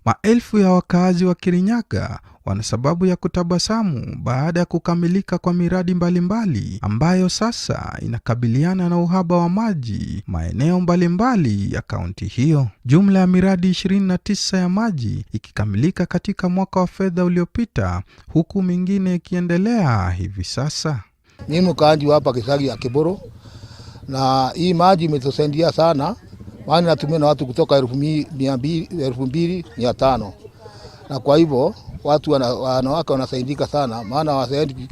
Maelfu ya wakazi wa Kirinyaga wana sababu ya kutabasamu baada ya kukamilika kwa miradi mbalimbali ambayo sasa inakabiliana na uhaba wa maji maeneo mbalimbali ya kaunti hiyo. Jumla ya miradi 29 ya maji ikikamilika katika mwaka wa fedha uliopita, huku mingine ikiendelea hivi sasa. Mimi mkaaji hapa Kisagi ya Kiboro, na hii maji imetusaidia sana, maana natumia na watu kutoka 2,500, na kwa hivyo watu wanawake wanasaidika sana, maana wasaidi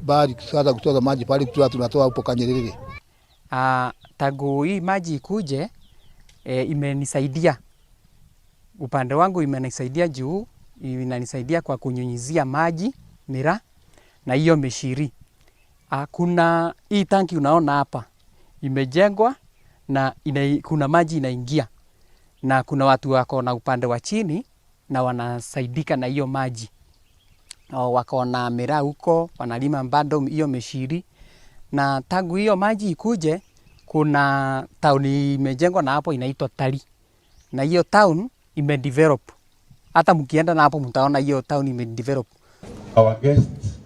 baadhi sasa kutoa maji pale tunatoa hapo Kanyerere. Tangu hii maji ikuje imenisaidia upande wangu, imenisaidia juu, inanisaidia kwa kunyunyizia maji mira na hiyo meshiri. Kuna hii tanki unaona hapa imejengwa na kuna maji inaingia, na kuna watu wako na upande wa chini na wanasaidika na hiyo maji. Wako na mira huko wanalima bado hiyo meshiri, na tangu hiyo maji ikuje kuna town imejengwa na hapo inaitwa Tali, na hiyo town imedevelop. Hata mkienda na hapo mtaona hiyo town imedevelop. Our guests.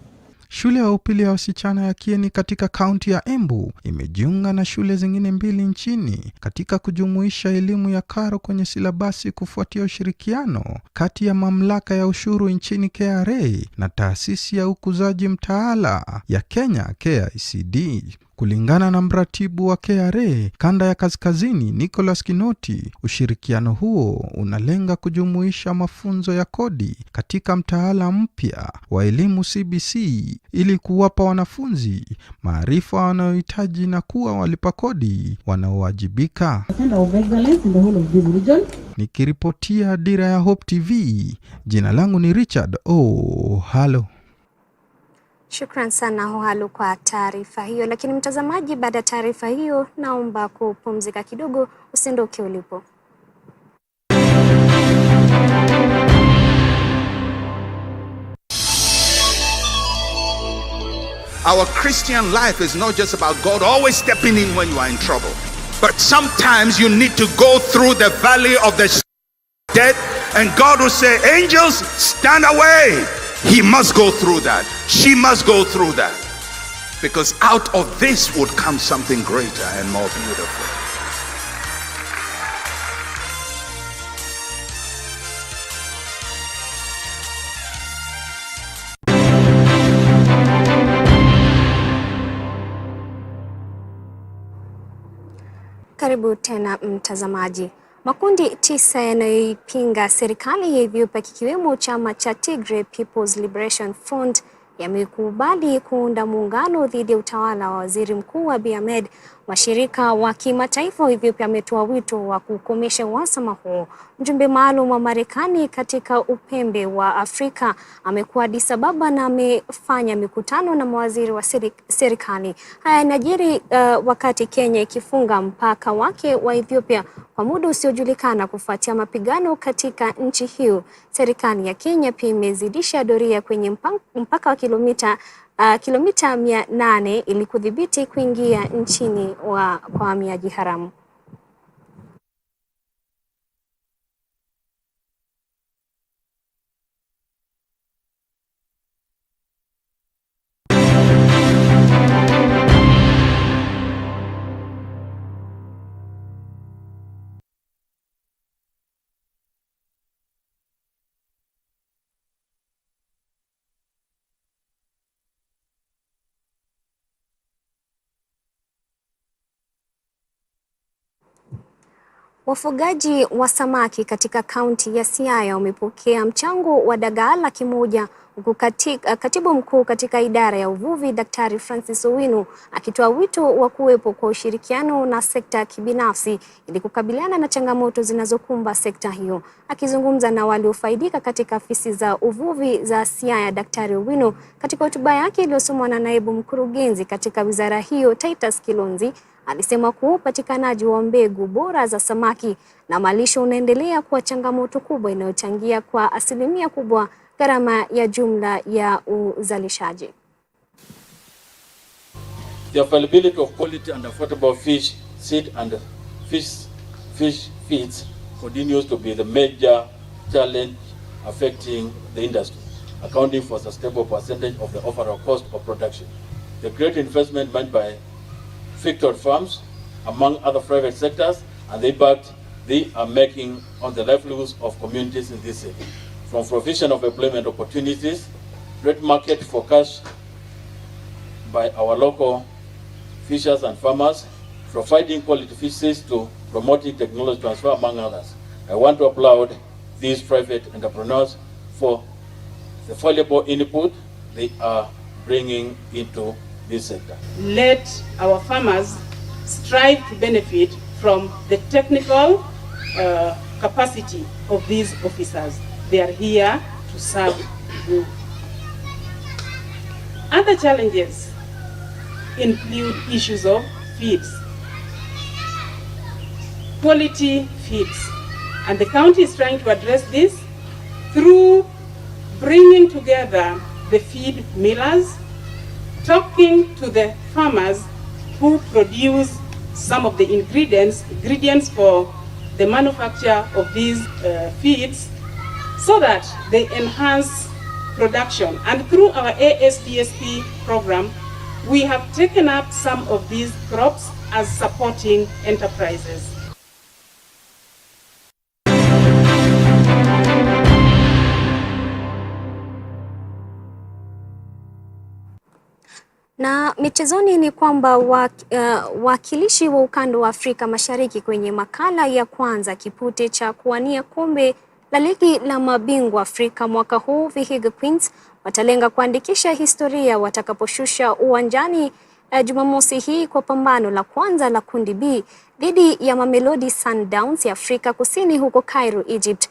Shule ya upili ya wasichana ya Kieni katika kaunti ya Embu imejiunga na shule zingine 2 nchini katika kujumuisha elimu ya karo kwenye silabasi kufuatia ushirikiano kati ya mamlaka ya ushuru nchini KRA na taasisi ya ukuzaji mtaala ya Kenya KICD. Kulingana na mratibu wa KRA kanda ya kaskazini Nicholas Kinoti, ushirikiano huo unalenga kujumuisha mafunzo ya kodi katika mtaala mpya wa elimu CBC ili kuwapa wanafunzi maarifa wanayohitaji na kuwa walipa kodi wanaowajibika. Nikiripotia Dira ya Hope TV, jina langu ni Richard Halo. Shukran sana Halo kwa taarifa hiyo. Lakini mtazamaji, baada ya taarifa hiyo naomba kupumzika kidogo, usiondoke ulipo. Our Christian life is not just about God always stepping in when you are in trouble. But sometimes you need to go through the valley of the death and God will say, angels, stand away. He must go through that. She must go through that. Because out of this would come something greater and more beautiful. Karibu tena mtazamaji. Makundi 9 yanayoipinga serikali ya Ethiopia kikiwemo chama cha Tigray People's Liberation Front yamekubali kuunda muungano dhidi ya utawala wa Waziri Mkuu Abiy Ahmed. Washirika wa kimataifa wa Ethiopia wametoa wito wa kukomesha uhasama huo. Mjumbe maalum wa Marekani katika upembe wa Afrika amekuwa Addis Ababa na amefanya mikutano na mawaziri wa serikali. Haya yanajiri wakati Kenya ikifunga mpaka wake wa Ethiopia kwa muda usiojulikana kufuatia mapigano katika nchi hiyo. Serikali ya Kenya pia imezidisha doria kwenye mpaka wa kilomita 800 ili kudhibiti kuingia nchini kwa wahamiaji haramu. Wafugaji wa samaki katika kaunti ya Siaya wamepokea mchango wa dagaa 100,000 huku katibu mkuu katika idara ya uvuvi Daktari Francis Owino akitoa wito wa kuwepo kwa ushirikiano na sekta ya kibinafsi ili kukabiliana na changamoto zinazokumba sekta hiyo. Akizungumza na waliofaidika katika afisi za uvuvi za Siaya, Daktari Owino katika hotuba yake iliyosomwa na naibu mkurugenzi katika wizara hiyo Titus Kilonzi alisema kuwa upatikanaji wa mbegu bora za samaki na malisho unaendelea kuwa changamoto kubwa inayochangia kwa asilimia kubwa gharama ya jumla ya uzalishaji. The availability of quality and affordable fish, seed and fish feeds continues to be the major challenge affecting the industry, accounting for a sustainable percentage of the overall cost of production. The great investment made by factory farms, among other private sectors, and the impact they are making on the livelihoods of communities in this area. From provision of employment opportunities, great market for cash by our local fishers and farmers, providing quality fishes to promoting technology transfer, among others. I want to applaud these private entrepreneurs for the valuable input they are bringing into this sector. Let our farmers strive to benefit from the technical capacity of these officers. They are here to serve you. Other challenges include issues of feeds, quality feeds, and the county is trying to address this through bringing together the feed millers, talking to the farmers who produce some of the ingredients for the manufacture of these feeds, so that they enhance production. And through our ASDSP program, we have taken up some of these crops as supporting enterprises. Na michezoni ni kwamba wakilishi wa ukanda wa Afrika Mashariki kwenye makala ya kwanza kipute cha kuwania kombe la ligi la mabingwa Afrika mwaka huu, Vihiga Queens watalenga kuandikisha historia watakaposhusha uwanjani Jumamosi hii kwa pambano la kwanza la kundi B dhidi ya Mamelodi Sundowns ya Afrika Kusini huko Cairo, Egypt.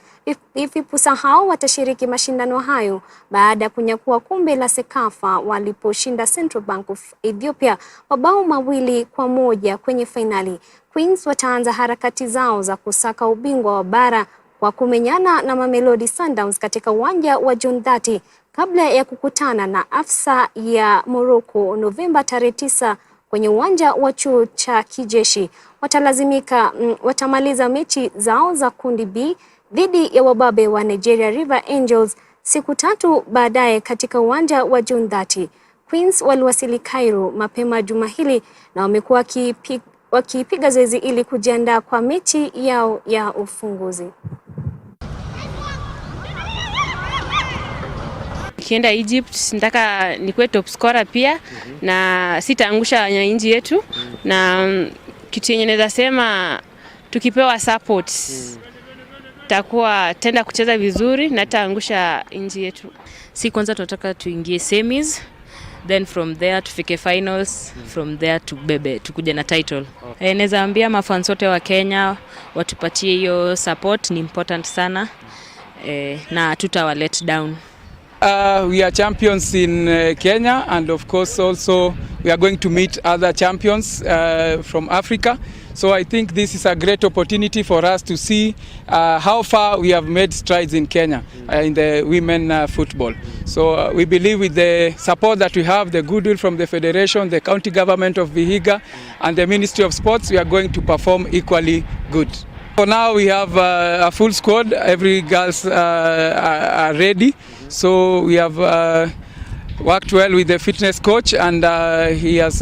Vipusa hao watashiriki mashindano hayo baada ya kunyakua kombe la Sekafa waliposhinda Central Bank of Ethiopia mabao 2-1 kwenye fainali. Queens wataanza harakati zao za kusaka ubingwa wa bara kwa kumenyana na Mamelodi Sundowns katika uwanja wa June 30 kabla ya kukutana na Afsa ya Morocco Novemba tarehe 9 kwenye uwanja wa chuo cha kijeshi. Watamaliza mechi zao za kundi B dhidi ya wababe wa Nigeria River Angels siku 3 baadaye katika uwanja wa June 30. Queens waliwasili Cairo mapema juma hili na wamekuwa wakipiga zoezi ili kujiandaa kwa mechi yao ya ufunguzi. Kienda Egypt nataka nikuwe top scorer pia na sitaangusha nchi yetu na kitu yenye naweza sema tukipewa support takuwa tenda kucheza vizuri na taangusha nchi yetu. Si kwanza tunataka tuingie semis, then from there tufike finals, from there tukuja na title. Naweza ambia mafans wote wa Kenya watupatie hiyo support, ni important sana na tutawa let down. We are champions in Kenya, and of course also we are going to meet other champions from Africa. So I think this is a great opportunity for us to see how far we have made strides in Kenya in the women football. So we believe with the support that we have, the goodwill from the Federation, the county government of Vihiga and the Ministry of Sports, we are going to perform equally good. For now we have a full squad, every girls are ready. So we have worked well with the fitness coach, and he has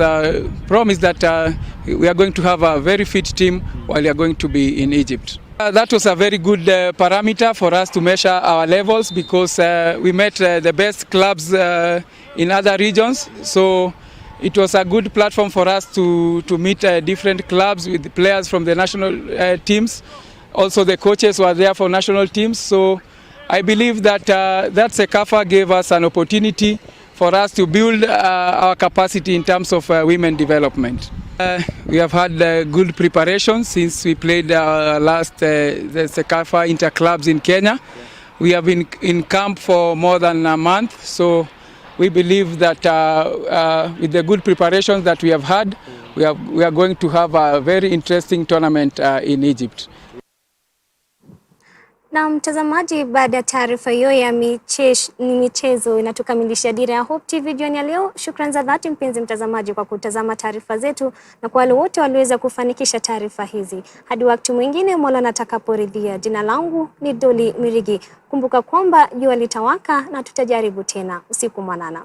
promised that we are going to have a very fit team while we are going to be in Egypt. That was a very good parameter for us to measure our levels, because we met the best clubs in other regions. So it was a good platform for us to meet different clubs with players from the national teams. Also the coaches were there for national teams. So I believe that that Sekafa gave us an opportunity for us to build our capacity in terms of women development. We have had good preparation since we played last the Sekafa interclubs in Kenya. We have been in camp for more than a month, so we believe that with the good preparations that we have had, we are going to have a very interesting tournament in Egypt. Na mtazamaji, baada ya taarifa hiyo ya michezo inatukamilisha Dira ya Hope TV jioni ya leo. Shukrani za dhati mpenzi mtazamaji kwa kutazama taarifa zetu, na kwa wale wote waliweza kufanikisha taarifa hizi. Hadi wakati mwingine Mola atakaporidhia. Jina langu ni Dolly Mwirigi. Kumbuka kwamba jua litawaka na tutajaribu tena. Usiku mwanana.